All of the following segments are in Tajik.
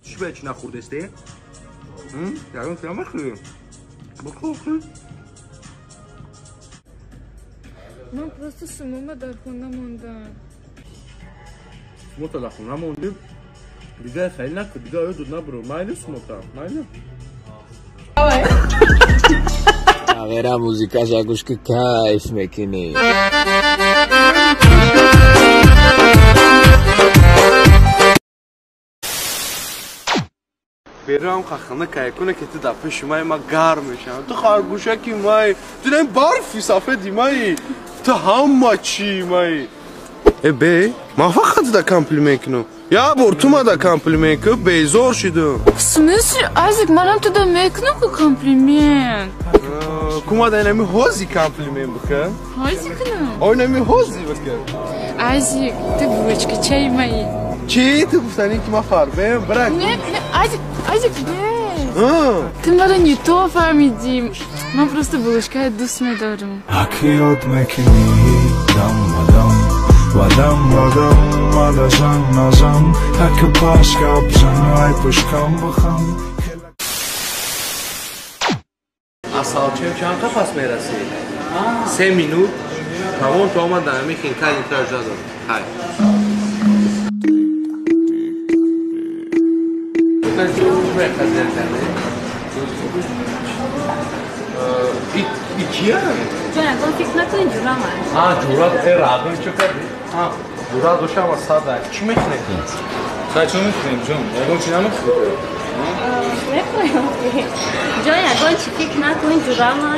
چی به چی نخورده استه؟ یکم فیلم بخوری بخور. من просто с умом در خونه موندم. سموتا در خونه موندیم دیگه خیلی نکن دیگه آیا دود نبرو مایلی سموتا مایلی Agora a música já gosto que cai, mequinei. برام خخنه که کنه که تو دفعه شمای ما گرم میشم تو خرگوشکی مای تو نمی برفی صفحه دی مای تو همه چی مای بی ما فقط دا کمپلیمنت کنو یا برتوما دا کمپلیمنت کنو بی زور شدو В смысле, Азик, منم туда мекну ка комплимент. Кума да неми хози комплимент бка Азик ну? Ой неми хози бка Азик, ты булочка, чай мои. چی تو گفتنی که ما فربه برک Нет, Азик, нет. Ты надо не то фамидим. Мы просто булочка, я дусме дарим. Акиот мекини, дам, вадам, адажан, назам, так пашка, бжанай, пушкам, бахам. اصالچه چند قفص میرسی؟ 3 minut تمام تو آمدن میخین که اینترج دارم های İkiye? Canım, fikrettin cürama. Ha, cürat radın çıkardı. Ha, cürat hoş ama sade. Kime kinettin? Saçını kinettin canım. Yagon çiğne mi kinettin? Ne koyuyorsun ki? Canım, yagon fikrettin cürama.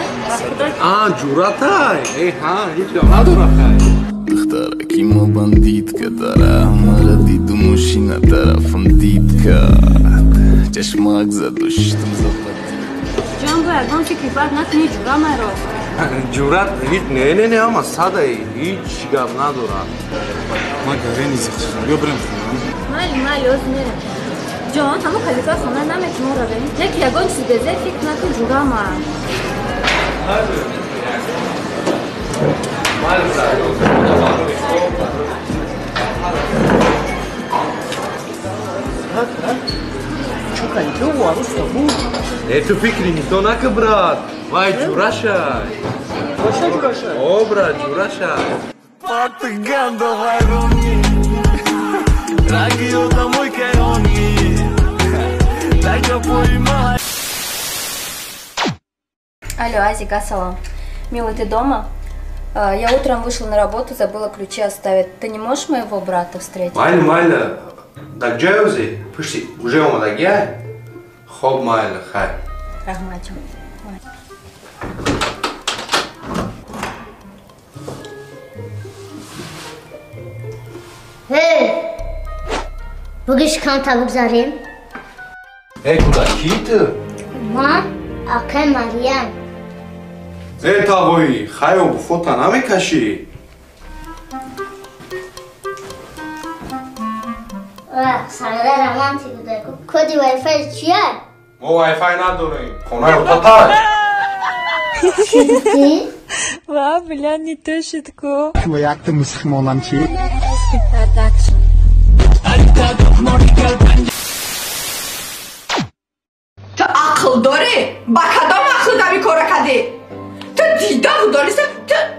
Ha, cürat ay. Ha, hiç yok. Hadi bakay. دخترکی ما بندید که داره مرا دید و ماشین طرفم دید کرد چشمک زد و شتم زد Canım, bu yagon fikrettin نکنی cürama رو. Cürat hiç ne ama sade hiç gav nadora. Ma gaveni zixi. Yo brem. Mali öznerim. Can, ama kalite sana ne metin orada? Ne ki yagon çizde fikrettin cürama. Çok kalite var usta bu. Tu fikrini to naka brat. Vay curaşay. Curaşay. O brat curaşay. Patagando varoni. Dragio da moj kajoni. Така пойма. Алло, Азик, ассалам. Милый, ты дома? Я утром вышла на работу, забыла ключи оставить. Ты не можешь моего брата встретить? Майля. Так джаузи. Пусти. Уже он так я. Хоб майля, хай. Рахматим. Hey! Bugün çıkan tavuk zarayım. Kuda kiydi? Man, Akın Meryem. Tavuğu. Hayo bu foto nami kaşi. Sana da romantik bude. Kodi Wi-Fi çiğer. O Wi-Fi надорим. Хонай утатай. Çizdi. Ва, бля, не то шутку. Як ти мусхмонам чи? Продакшн. تو عقل داری؟ با کدام عقل داری کار کردی؟ تو دیده و داری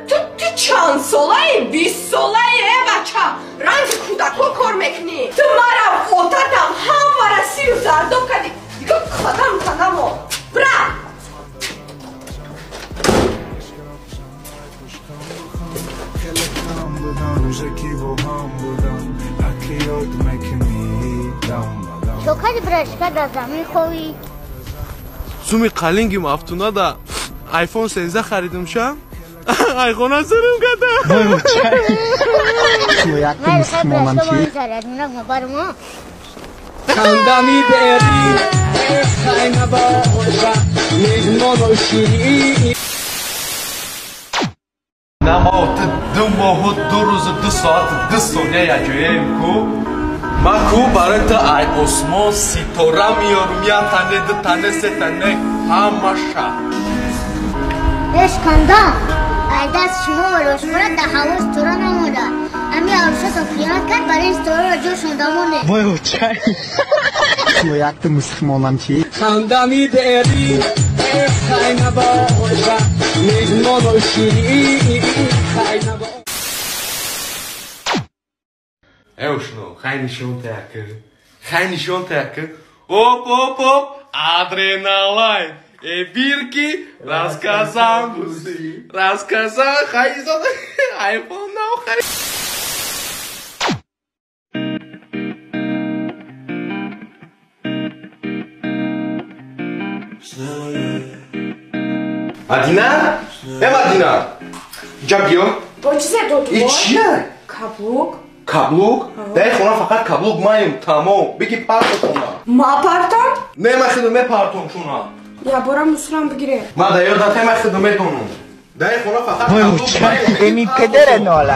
تو چند ساله‌ای؟ 20 ساله‌ای بچه رنگ کودکو کار میکنی تو مرا فوتتم هم ورسی و زرداب کردی دیگه قدم کنم و برا Şokadi bıraşka da zamin خوی. سومی قلنگیم افتونا دا آیفون 13 خریدم شم آیفون سرم کده Jak ty musхмонам чи? خندمی بری خیمه با خوشم میزمان و شیری نه ما دو ماه دو روز 2 ساعت 2 ثانیه یجویم کو ما کو برای تا ای اسمو سیتورا میارم یا تنه سه تنه همه شب Eşkanda. Aydas şunu var, hoşmura da havuz turan amuda. امی عروسه تا خیانت کرد برای این ستاره را جاشون دامونه وای اوچای یک تا مسخم آنم چی؟ خندمی داری خیلی نباشه میزمان و شیری خیلی نباشه شنو خیلی نشون تاکه خیلی نشون تاکه Оп, адреналин, бирки, рассказал, хайзон, айфон, хай. Madina? Madina? Jabio? Почему тут? Ичья? Каблук. Каблук? Дай хона фақат каблук маем, тамо. Беги парто хона. Ма партон? Не ма хидме партон шуна. Я борам мусрам бигире. Ма да ёда тема хидме тонум. Дай хона фақат каблук маем. Эми педер нола.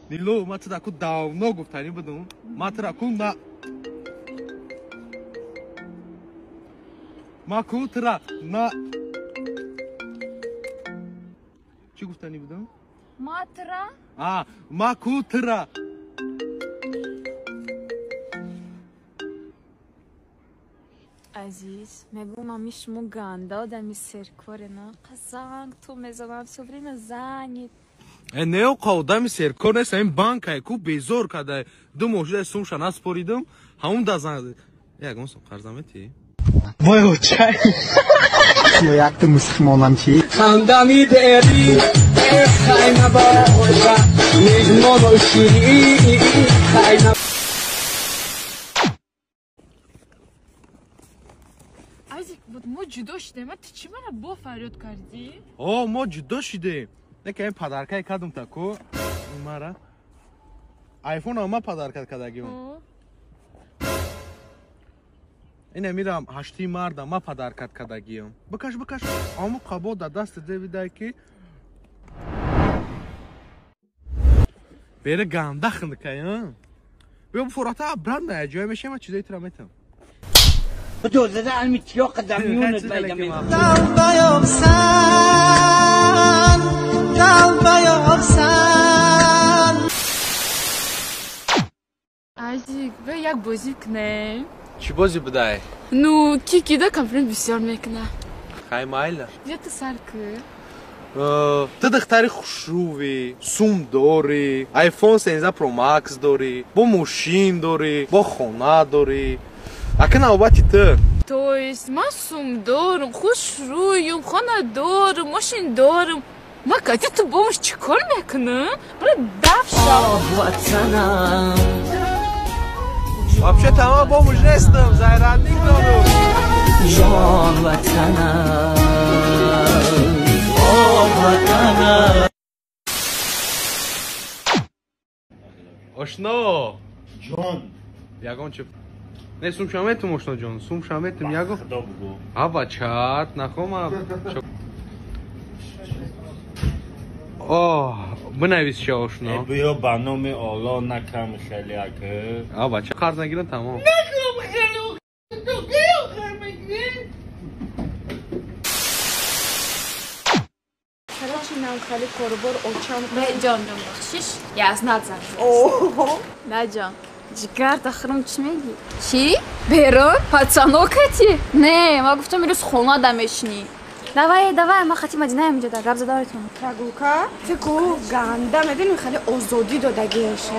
Нило, ма таку давно гуфтани будум. Ма таку на Макутра на چی گفتنی بودم؟ ماترا ماکوترا عزیز میگم مامیش مو گاندا دمی سرکوره نه قزنگ تو میزنم سوبریم زنید نه قاودم سرکور نیست این بانکای کو بیزور کده دو موجود سومشان از پوریدم همون دزنده یکم سو قرضمتی وای اوچای یک تا مسخم آنم چی؟ خندمی داری خیلی نباشه میزمان و شیری خیلی نباشه عزیز بود ما جدا شدیم تو چی منو با فریاد کردی؟ ما جدا شدیم نه که این پدرکای کدوم تکو مرا آیفون اما پدرکای کدگیم اینه میرم هشتی مردم ما پدرکت کدگیم بکش اما قبا در دست دیویده که بره گنده خنده که بیا بفراته برند نه جای میشه ما چیزایی ترمیتم دوزده علمی تیو قدمیونت بایدم عزیز به یک بازی کنه چی بازی بدای؟ نو کی ده کامپیوتر بسیار میکنه خیلی مایله بیا تو سر که تو دختری خوشروی سوم داری آیفون 13 پرو ماکس داری با ماشین داری با خونه داری اگه نوبتی تویست من سوم دارم خوش رویم خانه دارم ماشین دارم ما کتی تو بامش چیکار میکنم؟ برای دفشم وطنم вообще تمام بامش نیستم زیرندیک دارم جان وطنم وطنم آشنا جان یگان چه نه سوم شامیتم آشنا جان سوم شامیتم یگان خدا بگو آبا چات نخوام بنویس چه آشنا بیا برنامه آلا نکم خیلی اکه آبا چه قرض نگیرم تمام نکم خیلی چینم خیلی کاربار اوچم به جان بخشیش یا از نزن نه جان جگر دخرم چی میگی؟ چی؟ بیرون؟ پاتسانوکتی؟ نه ما گفتم میروز خونه دمشنی давай ما خطی مدینه همینجا در ربز دارتون رگوکا فکر گنده میدونی خیلی آزادی دادگیشه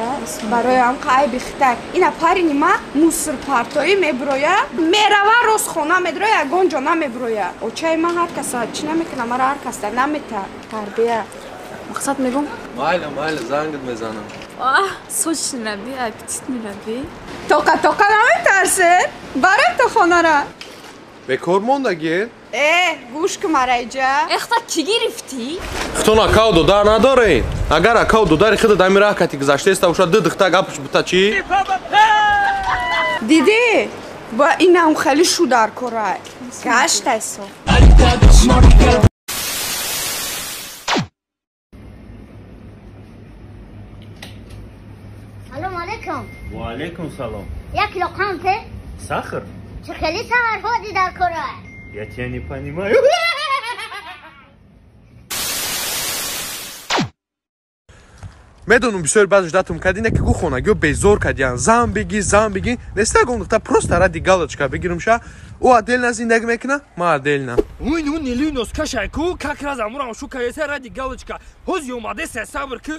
برای هم قای بختک اینا پرینی ما موسر پرتایی میبرویه میروه روز خونه میدرویه گونجا نمیبرویه اوچه من هر کس چی نمیکنه مرا هر کس در نمیته تربیه مقصد میگم مایل زنگت میزنم سوچ نبی اپیتیت میربی توقع نمیترسه برم تو خونه را به کار موندگی؟ گوش که مرا ایجا اختا چی گرفتی؟ خطون اکاودو دار نداری؟ اگر اکاودو داری خیلی دمی راه کتی گذاشته است و شد دختر گپش بتا چی؟ دیدی؟ با این هم خیلی شو در کرای گشت ایسو سلام علیکم و علیکم سلام 1 کیلو قمته سخر چه خیلی سهر هادی در کرای Я тебя не понимаю. Медонум бисёр баъд ждатум кардина ки гӯ хонагиҳо безор кардиян. Зам бигӣ. Неста гундухта просто ради галочка бигирум ша. Ӯ отдельно зиндагӣ мекуна, ман отдельно. Ой, ну нелуй носкашайку, как раз амурам шу каеса ради галочка. Ҳози омаде се сабр ки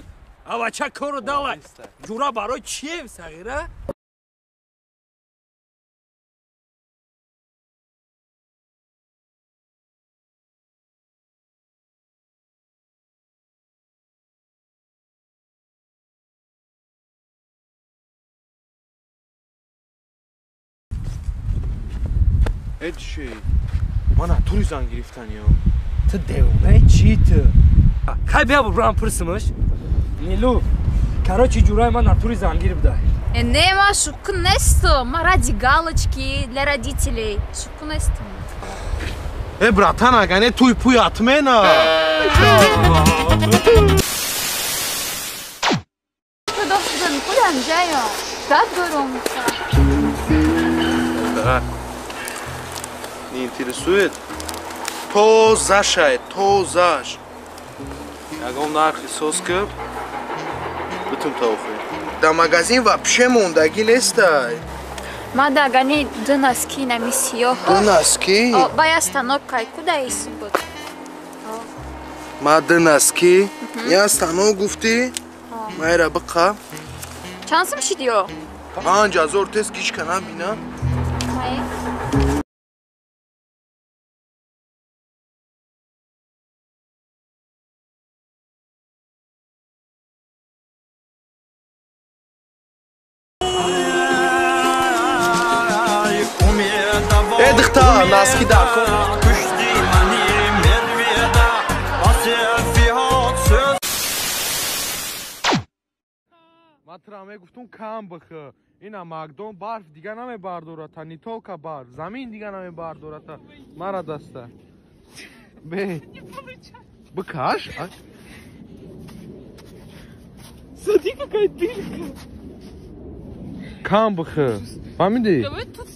авача кору дала. Ҷура барои чием сағира? Эт чӣ? Мана туризан гирифтан ё. Ты девумай чи ты? Хай бия бурам пурсимаш. Нилу, короче, ҷурай ман натури зангир буда. Не, ма шуку нестам. Ма ради галочки для родителей. Шуку нестам. Братан, агане туй пуй атмена. Куда шудан, куда нҷаё? Дад дорум. Не интересует? Тозашай, тозаш. Ягон нархи соска бутум таохи. Да магазин вообще мондаги нестай. Ма да агане ду носки намисиё. Ду носки? Бая станокай, куда иси буд? Ма ду носки? Я станок гуфти? Майра биқа. Чанд сум шидиё? 5000 тест кишкана бина. Май? Эдихта носки дако. Матра мегуфтум кам бихӣ. Ина Макдон барф дига намебардорад, Нитока барф, замин дига намебардорад. Мара даста. Бе. Быкаш? Смотри, какая дырка. Кам бихӣ. Фаҳмидӣ? Давай тут